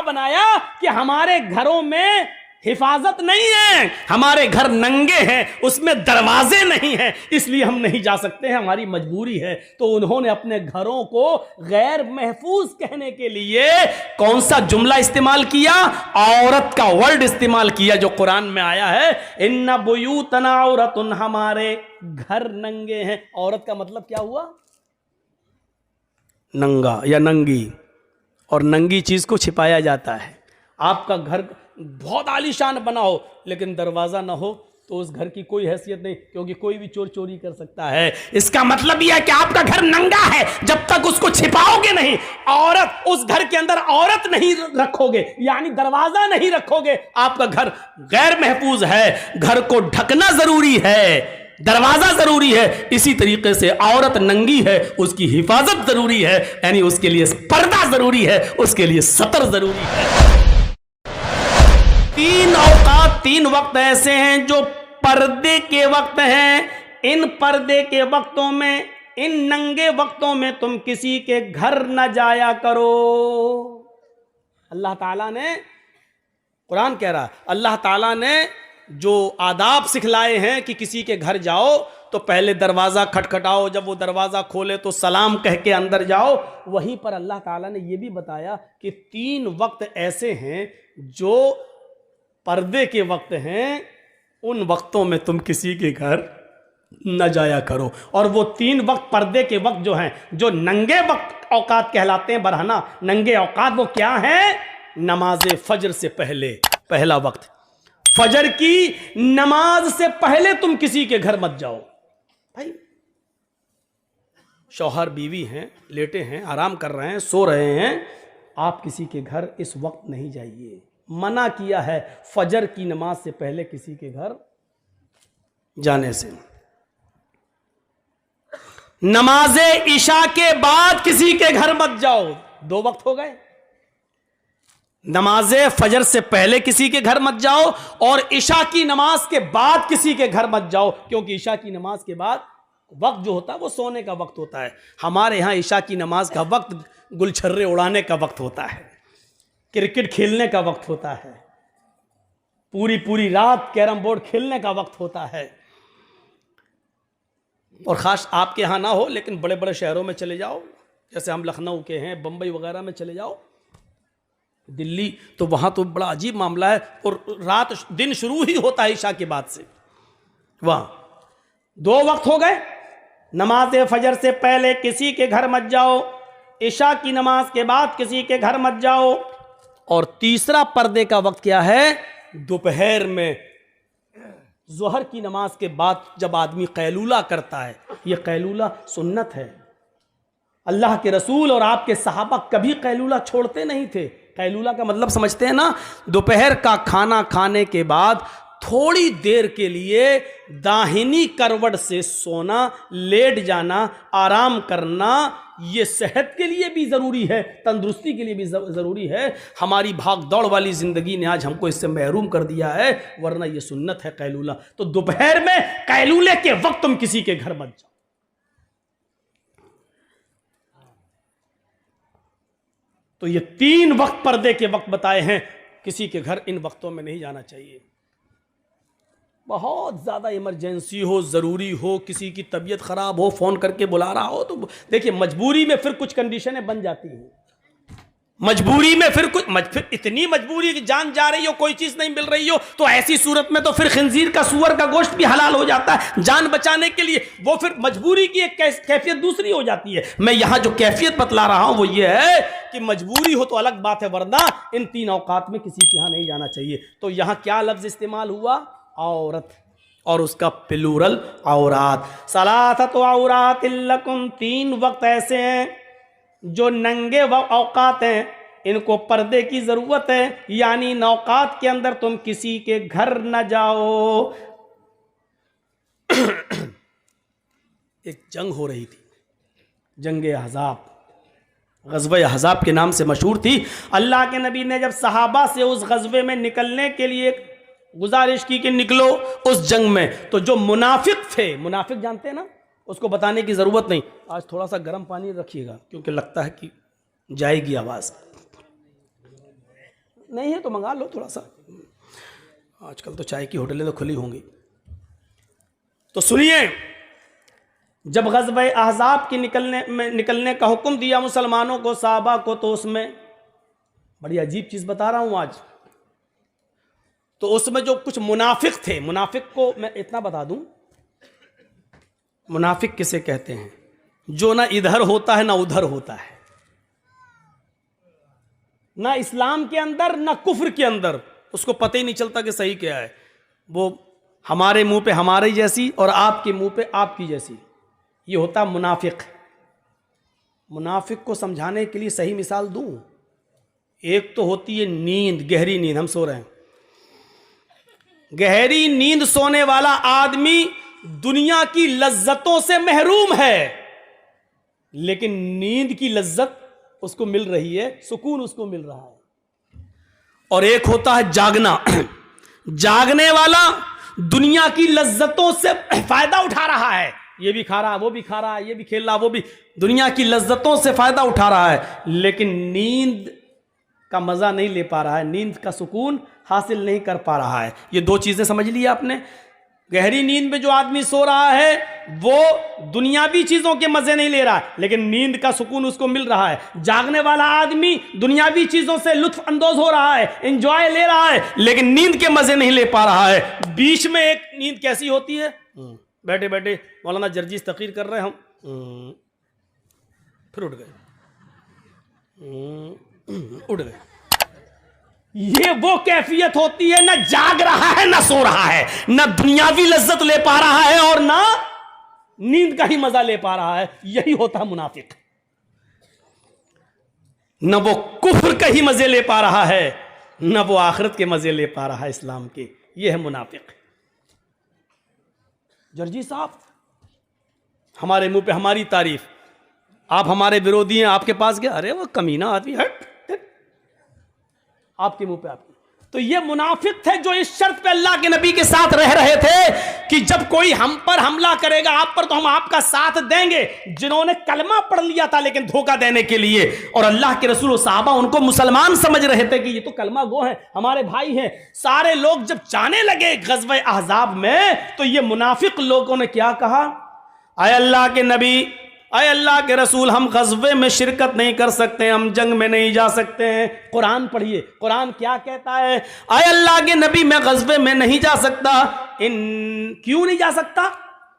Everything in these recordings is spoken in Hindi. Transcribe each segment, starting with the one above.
बनाया कि हमारे घरों में हिफाजत नहीं है, हमारे घर नंगे हैं, उसमें दरवाजे नहीं हैं, इसलिए हम नहीं जा सकते हैं, हमारी मजबूरी है। तो उन्होंने अपने घरों को गैर महफूज कहने के लिए कौन सा जुमला इस्तेमाल किया? औरत का वर्ड इस्तेमाल किया, जो कुरान में आया है, इन्ना बुयूतना औरतुन, हमारे घर नंगे हैं। औरत का मतलब क्या हुआ? नंगा या नंगी, और नंगी चीज को छिपाया जाता है। आपका घर बहुत आलीशान बना हो लेकिन दरवाजा ना हो तो उस घर की कोई हैसियत नहीं, क्योंकि कोई भी चोर चोरी कर सकता है। इसका मतलब यह है कि आपका घर नंगा है, जब तक उसको छिपाओगे नहीं, औरत उस घर के अंदर औरत नहीं रखोगे, यानी दरवाजा नहीं रखोगे, आपका घर गैर महफूज है। घर को ढकना जरूरी है, दरवाजा जरूरी है। इसी तरीके से औरत नंगी है, उसकी हिफाजत जरूरी है, यानी उसके लिए पर्दा जरूरी है, उसके लिए सतर जरूरी है। तीन औकात, तीन वक्त ऐसे हैं जो पर्दे के वक्त हैं। इन पर्दे के वक्तों में, इन नंगे वक्तों में तुम किसी के घर न जाया करो। अल्लाह ताला ने, कुरान कह रहा, अल्लाह ताला ने जो आदाब सिखलाए हैं कि किसी के घर जाओ तो पहले दरवाज़ा खटखटाओ, जब वो दरवाज़ा खोले तो सलाम कह के अंदर जाओ। वहीं पर अल्लाह ताला ने यह भी बताया कि तीन वक्त ऐसे हैं जो पर्दे के वक्त हैं, उन वक्तों में तुम किसी के घर न जाया करो। और वो तीन वक्त पर्दे के वक्त जो हैं, जो नंगे वक्त औकात कहलाते हैं, बरहना नंगे औकात, वो क्या हैं? नमाज फजर से पहले, पहला वक्त फजर की नमाज से पहले तुम किसी के घर मत जाओ। भाई शौहर बीवी हैं, लेटे हैं, आराम कर रहे हैं, सो रहे हैं, आप किसी के घर इस वक्त नहीं जाइए। मना किया है फजर की नमाज से पहले किसी के घर जाने से। नमाजे इशा के बाद किसी के घर मत जाओ। दो वक्त हो गए, नमाजे फजर से पहले किसी के घर मत जाओ और इशा की नमाज के बाद किसी के घर मत जाओ, क्योंकि इशा की नमाज के बाद वक्त जो होता है वो सोने का वक्त होता है। हमारे यहां इशा की नमाज का वक्त गुलछर्रे उड़ाने का वक्त होता है, क्रिकेट खेलने का वक्त होता है, पूरी पूरी रात कैरम बोर्ड खेलने का वक्त होता है। और ख़ास आपके यहाँ ना हो, लेकिन बड़े बड़े शहरों में चले जाओ, जैसे हम लखनऊ के हैं, बम्बई वगैरह में चले जाओ, दिल्ली, तो वहाँ तो बड़ा अजीब मामला है। और रात दिन शुरू ही होता है ईशा के बाद से। वहाँ दो वक्त हो गए, नमाज फजर से पहले किसी के घर मत जाओ, ईशा की नमाज के बाद किसी के घर मत जाओ। और तीसरा पर्दे का वक्त क्या है? दोपहर में ज़ोहर की नमाज के बाद जब आदमी कैलूला करता है, यह कैलूला सुन्नत है। अल्लाह के रसूल और आपके सहाबा कभी कैलूला छोड़ते नहीं थे। कैलूला का मतलब समझते हैं ना? दोपहर का खाना खाने के बाद थोड़ी देर के लिए दाहिनी करवट से सोना, लेट जाना, आराम करना, ये सेहत के लिए भी ज़रूरी है, तंदुरुस्ती के लिए भी ज़रूरी है। हमारी भाग दौड़ वाली ज़िंदगी ने आज हमको इससे महरूम कर दिया है, वरना ये सुन्नत है कैलूला। तो दोपहर में कैलूले के वक्त तुम किसी के घर मत जाओ। तो ये तीन वक्त पर्दे के वक्त बताए हैं, किसी के घर इन वक्तों में नहीं जाना चाहिए। बहुत ज़्यादा इमरजेंसी हो, ज़रूरी हो, किसी की तबीयत ख़राब हो, फ़ोन करके बुला रहा हो, तो देखिए मजबूरी में फिर कुछ कंडीशनें बन जाती हैं। मजबूरी में फिर इतनी मजबूरी कि जान जा रही हो, कोई चीज़ नहीं मिल रही हो, तो ऐसी सूरत में तो फिर खिंजीर का, सूअर का गोश्त भी हलाल हो जाता है जान बचाने के लिए। वो फिर मजबूरी की एक कैफियत दूसरी हो जाती है। मैं यहाँ जो कैफियत बतला रहा हूँ वो ये है कि मजबूरी हो तो अलग बात है, वरना इन तीन औकात में किसी के यहाँ नहीं जाना चाहिए। तो यहाँ क्या लफ्ज़ इस्तेमाल हुआ? औरत, और उसका प्लूरल औरात। सलासतु औरातिल लकुम, तीन वक्त ऐसे हैं जो नंगे औकात हैं, इनको पर्दे की ज़रूरत है, यानी नौकात के अंदर तुम किसी के घर न जाओ। एक जंग हो रही थी, जंग अहज़ाब, ग़ज़वे अहज़ाब के नाम से मशहूर थी। अल्लाह के नबी ने जब सहाबा से उस ग़ज़वे में निकलने के लिए गुजारिश की कि निकलो उस जंग में, तो जो मुनाफिक थे, मुनाफिक जानते हैं ना, उसको बताने की ज़रूरत नहीं। आज थोड़ा सा गर्म पानी रखिएगा क्योंकि लगता है कि जाएगी आवाज़। नहीं है तो मंगा लो थोड़ा सा, आजकल तो चाय की होटलें तो खुली होंगी। तो सुनिए, जब ग़ज़वे अहज़ाब की निकलने का हुक्म दिया मुसलमानों को, सहाबा को, तो उसमें बड़ी अजीब चीज़ बता रहा हूँ आज। तो उसमें जो कुछ मुनाफिक थे, मुनाफिक को मैं इतना बता दूं, मुनाफिक किसे कहते हैं? जो ना इधर होता है ना उधर होता है, ना इस्लाम के अंदर ना कुफ्र के अंदर, उसको पता ही नहीं चलता कि सही क्या है। वो हमारे मुंह पे हमारे जैसी और आपके मुंह पे आपकी जैसी, ये होता मुनाफिक। मुनाफिक को समझाने के लिए सही मिसाल दूं, एक तो होती है नींद, गहरी नींद, हम सो रहे हैं, गहरी नींद सोने वाला आदमी दुनिया की लज्जतों से महरूम है, लेकिन नींद की लज्जत उसको मिल रही है, सुकून उसको मिल रहा है। और एक होता है जागना, जागने वाला दुनिया की लज्जतों से फायदा उठा रहा है, ये भी खा रहा, वो भी खा रहा है, ये भी खेल रहा, वो भी, दुनिया की लज्जतों से फायदा उठा रहा है, लेकिन नींद का मजा नहीं ले पा रहा है, नींद का सुकून हासिल नहीं कर पा रहा है। ये दो चीजें समझ ली आपने। गहरी नींद में जो आदमी सो रहा है वो दुनियावी चीजों के मजे नहीं ले रहा है, लेकिन नींद का सुकून उसको मिल रहा है। जागने वाला आदमी दुनियावी चीजों से लुत्फ अंदोज हो रहा है, एंजॉय ले रहा है, लेकिन नींद के मजे नहीं ले पा रहा है। बीच में एक नींद कैसी होती है, बैठे बैठे मौलाना जर्जीस तकरीर कर रहे हैं, हम फिर उठ गए, उठ गए। ये वो कैफियत होती है, ना जाग रहा है ना सो रहा है, ना दुनियावी लज्जत ले पा रहा है और ना नींद का ही मजा ले पा रहा है। यही होता है मुनाफिक। न वो कुफ्र का ही मजे ले पा रहा है, न वो आखिरत के मजे ले पा रहा है इस्लाम के। ये है मुनाफिक। जर्जी साहब, हमारे मुंह पे हमारी तारीफ, आप हमारे विरोधी हैं, आपके पास गया, अरे वो कमीना आदमी, हट, आपके मुंह पे आपकी। तो ये मुनाफिक थे जो इस शर्त पे अल्लाह के नबी के साथ रह रहे थे कि जब कोई हम पर हमला करेगा, आप पर, तो हम आपका साथ देंगे। जिन्होंने कलमा पढ़ लिया था लेकिन धोखा देने के लिए, और अल्लाह के रसूल और सहाबा उनको मुसलमान समझ रहे थे कि ये तो कलमा गो हैं, हमारे भाई हैं। सारे लोग जब जाने लगे ग़ज़वे अहज़ाब में, तो ये मुनाफिक लोगों ने क्या कहा, आए अल्लाह के नबी, अय अल्लाह के रसूल, हम ग़ज़वे में शिरकत नहीं कर सकते, हम जंग में नहीं जा सकते हैं। कुरान पढ़िए, कुरान क्या कहता है, अय अल्लाह के नबी, मैं ग़ज़वे में नहीं जा सकता। क्यों नहीं जा सकता?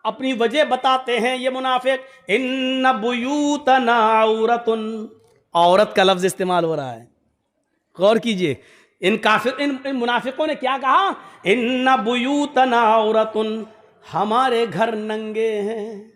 अपनी वजह बताते हैं ये मुनाफिक। इन्ना बुयूतना औरतुन, औरत का लफ्ज़ इस्तेमाल हो रहा है, गौर कीजिए। इन मुनाफिकों ने क्या कहा, इन्ना बुयूतना औरतुन, हमारे घर नंगे हैं।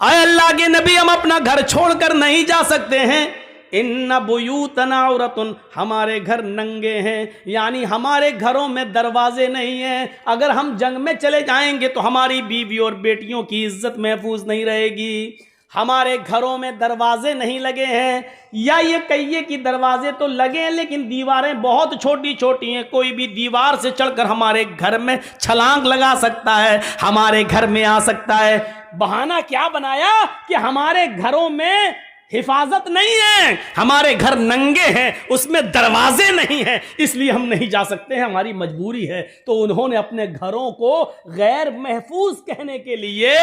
आए अल्लाह के नबी, हम अपना घर छोड़कर नहीं जा सकते हैं। इन्ना बुयूतना औरतुन, हमारे घर नंगे हैं, यानी हमारे घरों में दरवाजे नहीं हैं। अगर हम जंग में चले जाएंगे तो हमारी बीवी और बेटियों की इज्जत महफूज नहीं रहेगी। हमारे घरों में दरवाजे नहीं लगे हैं, या ये कहिए कि दरवाजे तो लगे हैं लेकिन दीवारें बहुत छोटी छोटी हैं, कोई भी दीवार से चढ़कर हमारे घर में छलांग लगा सकता है, हमारे घर में आ सकता है। बहाना क्या बनाया कि हमारे घरों में हिफाजत नहीं है, हमारे घर नंगे हैं, उसमें दरवाजे नहीं हैं, इसलिए हम नहीं जा सकते हैं, हमारी मजबूरी है। तो उन्होंने अपने घरों को गैर महफूज कहने के लिए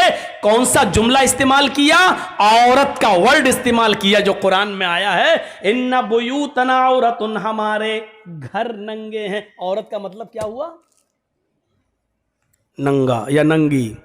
कौन सा जुमला इस्तेमाल किया? औरत का वर्ड इस्तेमाल किया, जो कुरान में आया है, इन्ना बुयूतना औरतुन, हमारे घर नंगे हैं। औरत का मतलब क्या हुआ? नंगा या नंगी,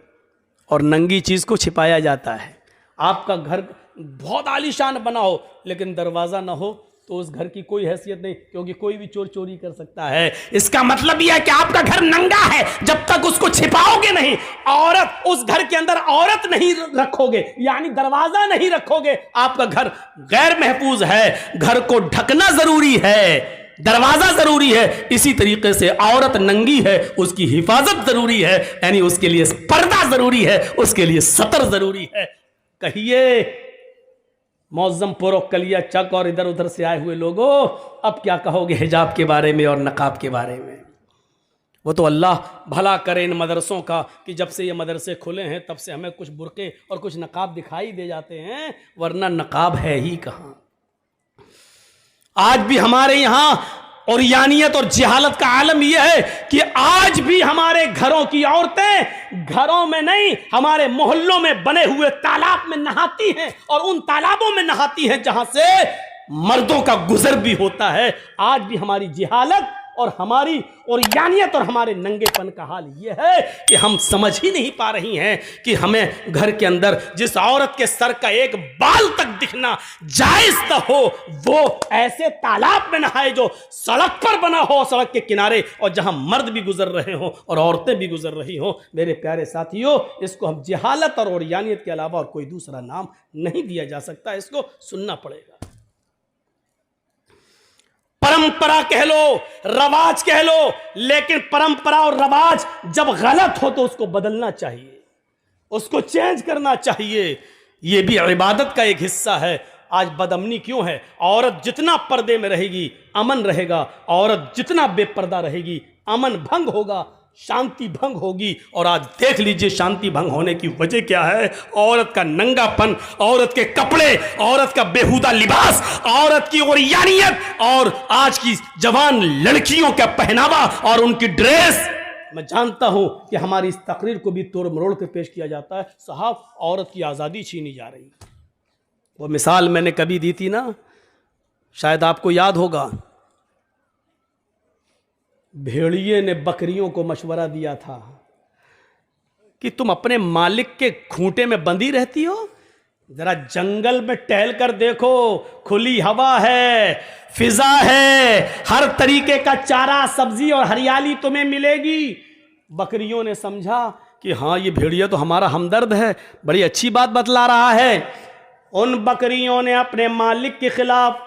और नंगी चीज को छिपाया जाता है। आपका घर बहुत आलीशान बना हो लेकिन दरवाजा ना हो तो उस घर की कोई हैसियत नहीं, क्योंकि कोई भी चोर चोरी कर सकता है। इसका मतलब यह है कि आपका घर नंगा है, जब तक उसको छिपाओगे नहीं, औरत, उस घर के अंदर औरत नहीं रखोगे, यानी दरवाजा नहीं रखोगे, आपका घर गैर महफूज है। घर को ढकना जरूरी है, दरवाजा जरूरी है। इसी तरीके से औरत नंगी है, उसकी हिफाजत जरूरी है, यानी उसके लिए पर्दा जरूरी है, उसके लिए सतर जरूरी है। कहिए मौज़म पुरो कलिया चक और इधर उधर से आए हुए लोगों, अब क्या कहोगे हिजाब के बारे में और नकाब के बारे में? वो तो अल्लाह भला करे इन मदरसों का कि जब से ये मदरसे खुले हैं तब से हमें कुछ बुरके और कुछ नकाब दिखाई दे जाते हैं, वरना नकाब है ही कहाँ। आज भी हमारे यहां और यानियत और जहालत का आलम यह है कि आज भी हमारे घरों की औरतें घरों में नहीं, हमारे मोहल्लों में बने हुए तालाब में नहाती हैं, और उन तालाबों में नहाती हैं जहां से मर्दों का गुजर भी होता है। आज भी हमारी जहालत और हमारी और यानियत और हमारे नंगेपन का हाल यह है कि हम समझ ही नहीं पा रही हैं कि हमें घर के अंदर जिस औरत के सर का एक बाल तक दिखना जायज न हो, वो ऐसे तालाब में नहाए जो सड़क पर बना हो, सड़क के किनारे, और जहां मर्द भी गुजर रहे हो और औरतें भी गुजर रही हो। मेरे प्यारे साथियों, इसको हम जहालत और यानियत के अलावा और कोई दूसरा नाम नहीं दिया जा सकता, इसको सुनना पड़ेगा। परंपरा कह लो, रवाज कह लो, लेकिन परंपरा और रवाज जब गलत हो तो उसको बदलना चाहिए, उसको चेंज करना चाहिए। यह भी इबादत का एक हिस्सा है। आज बदअमनी क्यों है? औरत जितना पर्दे में रहेगी अमन रहेगा, औरत जितना बेपर्दा रहेगी अमन भंग होगा, शांति भंग होगी। और आज देख लीजिए शांति भंग होने की वजह क्या है? औरत का नंगापन, औरत के कपड़े, औरत का बेहुदा लिबास, औरत की ओरियानियत, और आज की जवान लड़कियों का पहनावा और उनकी ड्रेस। मैं जानता हूं कि हमारी इस तकरीर को भी तोड़ मरोड़ कर पेश किया जाता है। साहब, औरत की आज़ादी छीनी जा रही। वो मिसाल मैंने कभी दी थी ना, शायद आपको याद होगा। भेड़िए ने बकरियों को मशवरा दिया था कि तुम अपने मालिक के खूंटे में बंधी रहती हो, जरा जंगल में टहल कर देखो, खुली हवा है, फिजा है, हर तरीके का चारा, सब्जी और हरियाली तुम्हें मिलेगी। बकरियों ने समझा कि हाँ, ये भेड़िया तो हमारा हमदर्द है, बड़ी अच्छी बात बतला रहा है। उन बकरियों ने अपने मालिक के खिलाफ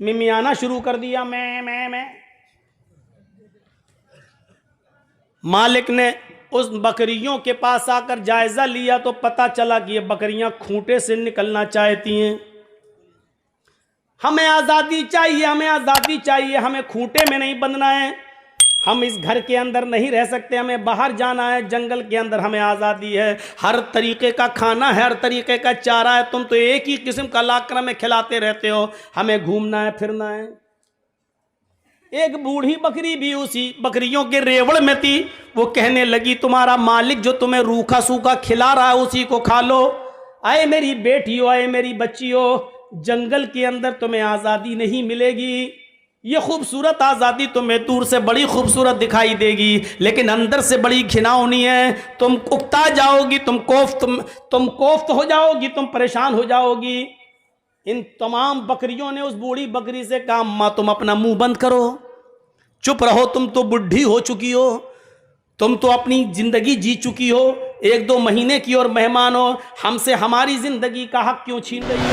मिमियाना शुरू कर दिया, मैं। मालिक ने उस बकरियों के पास आकर जायजा लिया तो पता चला कि ये बकरियां खूंटे से निकलना चाहती हैं। हमें आज़ादी चाहिए, हमें आज़ादी चाहिए, हमें खूंटे में नहीं बंधना है, हम इस घर के अंदर नहीं रह सकते, हमें बाहर जाना है, जंगल के अंदर हमें आज़ादी है, हर तरीके का खाना है, हर तरीके का चारा है, तुम तो एक ही किस्म का लाकड़ा में खिलाते रहते हो, हमें घूमना है, फिरना है। एक बूढ़ी बकरी भी उसी बकरियों के रेवड़ में थी। वो कहने लगी, तुम्हारा मालिक जो तुम्हें रूखा सूखा खिला रहा है उसी को खा लो। आए मेरी बेटियों, आए मेरी बच्चियों, जंगल के अंदर तुम्हें आज़ादी नहीं मिलेगी। ये खूबसूरत आज़ादी तुम्हें दूर से बड़ी खूबसूरत दिखाई देगी, लेकिन अंदर से बड़ी घिनौनी है। तुम उकता जाओगी, तुम कोफ्त हो जाओगी, तुम परेशान हो जाओगी। इन तमाम बकरियों ने उस बूढ़ी बकरी से कहा, माँ तुम अपना मुंह बंद करो, चुप रहो, तुम तो बुढ़ी हो चुकी हो, तुम तो अपनी जिंदगी जी चुकी हो, 1-2 महीने की और मेहमान हो, हमसे हमारी जिंदगी का हक क्यों छीन रही हो?